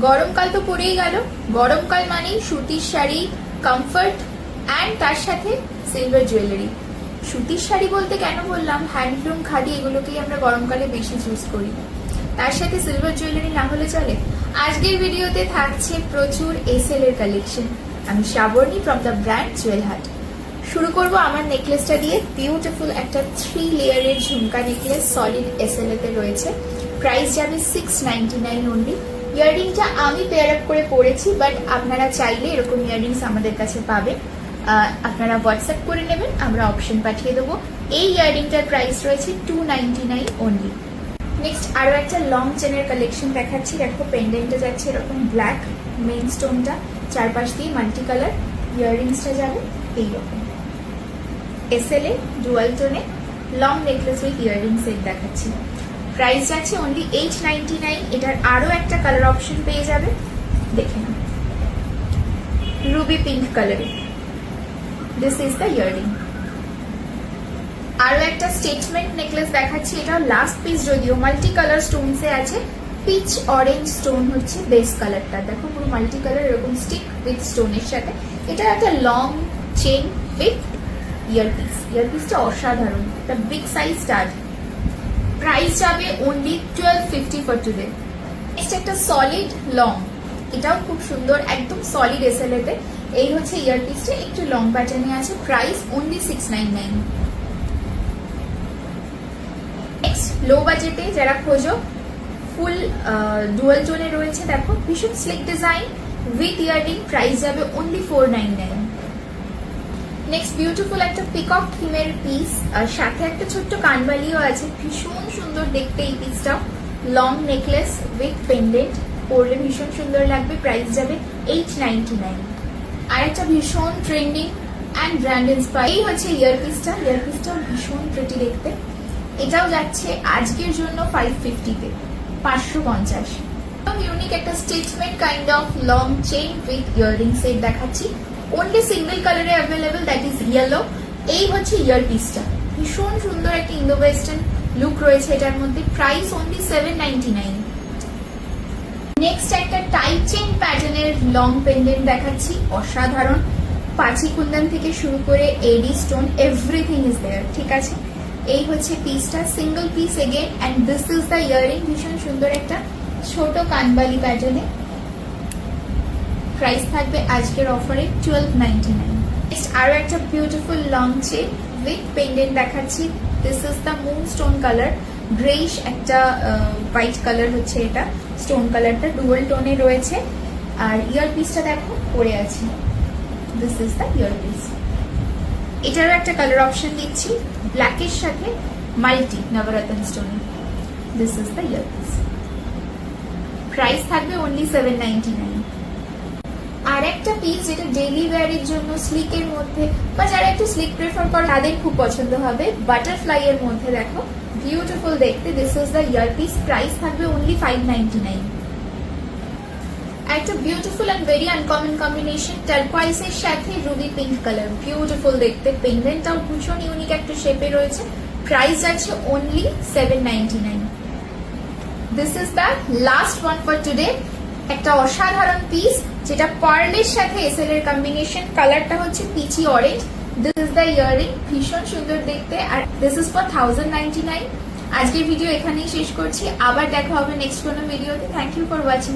গরমকাল তো পড়েই গেল। গরমকাল মানেই সুতির শাড়ি, কমফর্ট অ্যান্ড তার সাথে সিলভার জুয়েলারি। সুতির শাড়ি বলতে কেন বললাম, হ্যান্ডলুম, খাদি এগুলোকেই আমরা গরমকালে বেশি চুজ করি। তার সাথে সিলভার জুয়েলারি না হলে চলে। আজকের ভিডিওতে থাকছে প্রচুর এসএল এর কালেকশন। আমি Shraboni from the brand Jewel Haat. শুরু করব আমার নেকলেসটা দিয়ে। বিউটিফুল একটা 3 লেয়ারের ঝুমকা নেকলেস, সলিড এসএল এতে রয়েছে। প্রাইস যাবে 699 অনলি। ইয়াররিংটা আমি পেয়ার আপ করে পরেছি, বাট আপনারা চাইলে এরকম ইয়াররিংস আমাদের কাছে পাবেন। আপনারা হোয়াটসঅ্যাপ করে নেবেন, আমরা অপশন পাঠিয়ে দেবো। এই ইয়াররিংটার প্রাইস রয়েছে 299 অনলি। নেক্সট আরো একটা লং চেনের কালেকশন দেখাচ্ছি। দেখো পেন্ডেন্টটা যাচ্ছে এরকম ব্ল্যাক, মেইন স্টোনটা চারপাশ দিয়ে মাল্টি কালার। ইয়াররিংসটা যাবে এইরকম এসএল এ ডুয়াল টোনে long necklace with earring set দেখাচ্ছি। প্রাইস যাচ্ছে অনলি 899। এটার আরো একটা কালার অপশন পেয়ে যাবে, দেখে নাও, রুবি পিঙ্ক কালারে। This is the earring. আরো একটা স্টেটমেন্ট নেকলেস দেখাচ্ছি। এটা লাস্ট পিস, যদিও মাল্টি কালার স্টোনসে আছে। পিচ অরেঞ্জ স্টোন হচ্ছে বেস কালারটা। দেখো পুরো মাল্টি কালার এরকম স্টিক উইথ স্টোনের সাথে। এটা একটা লং চেন উইথ ইয়ারপিস। ইয়ারপিসটা অসাধারণ, একটা বিগ সাইজ স্টার। প্রাইস যাবে অনলি 1250 ফর টুডে। নেক্সট একটা সলিড লং, এটাও খুব সুন্দর, একদম সলিড এসএল এতে। এই হচ্ছে ইয়ারপিসটা, একটু লং প্যাটার্নে আছে। Price only 699। নেক্সট লো বাজেটে যারা খোঁজো, ফুল ডুয়াল টোনে রয়েছে। দেখো ভীষণ slick design with earring. Price যাবে অনলি 499। নেক্সট বিউটিফুল একটা পিকক থিমের পিস, আর সাথে একটা ছোট্ট কানবালিও আছে। ভীষণ সুন্দর দেখতে এই পিসটা। লং নেকলেস উইথ পেন্ডেন্ট, পরলে ভীষণ সুন্দর লাগবে। প্রাইস যাবে 899। আর একটা ভীষণ ট্রেন্ডিং অ্যান্ড ব্র্যান্ড ইন্সপায়ার, এই হচ্ছে ইয়ারপিসটা। ইয়ারপিসটাও ভীষণ প্রিটি দেখতে। এটাও যাচ্ছে আজকের জন্য 550-তে, 550। ইউনিক একটা statement kind of long chain with earring set দেখাচ্ছি। অনলি সিঙ্গেল কালারে অ্যাভেলেবল, দ্যাট ইজ ইয়েলো। এই হচ্ছে ইয়ারপিসটা। ভীষণ সুন্দর একটা ইন্দো ওয়েস্টার্ন লুক রয়েছে এটার মধ্যে। Price only 799। নেক্সট একটা টাইট চেইন প্যাটার্নের লং পেন্ডেন্ট দেখাচ্ছি, অসাধারণ। পাঁচি কুন্দন থেকে শুরু করে এডি স্টোন, এভরিথিং ইজ দেয়ার। ঠিক আছে, এই হচ্ছে পিসটা, single piece again, and this is the earring. ভীষণ সুন্দর একটা ছোট কানবালি প্যাটার্নে। প্রাইস থাকবে আজকের অফারে 1299। নেক্সট আরো একটা beautiful long chain with pendant দেখাচ্ছি। This is the moon stone colour, greyish একটা হোয়াইট কালার হচ্ছে এটা। স্টোন কালারটা ডুয়াল টোনে রয়েছে। আর ইয়ারপিসটা দেখো পরে আছে। This is the earpiece. এটারও একটা কালার অপশন দিচ্ছি, ব্ল্যাকের সাথে মাল্টি নবরত্ন স্টোনে। This is the earpiece. Price থাকবে অনলি 799। আর একটা পিস যেটা ডেইলি ওয়্যারের জন্য স্লিকের মধ্যে, বা যারা একটু স্লিক প্রেফার করে তাদের খুব পছন্দ হবে, বাটারফ্লাই এর মধ্যে। দেখো বিউটিফুল দেখতে। This is the earpiece. Price থাকবে অনলি 599। একটা beautiful and very uncommon combination, টার্কোয়াইজের সাথে রুবি পিঙ্ক কালার। বিউটিফুল দেখতে, পেন্ডেন্টটাও ভীষণ ইউনিক একটা শেপে রয়েছে। প্রাইস যাচ্ছে only 799। This is the last one for today. একটা অসাধারণ পিস, যেটা পার্লের সাথে এসএল এর কম্বিনেশন। কালারটা হচ্ছে peachy orange. This is the earring, ভীষণ সুন্দর দেখতে। আর দিস ইজ ফর 1099। আজকের ভিডিও এখানেই শেষ করছি, আবার দেখা হবে নেক্সট কোনো ভিডিওতে। Thank you for watching.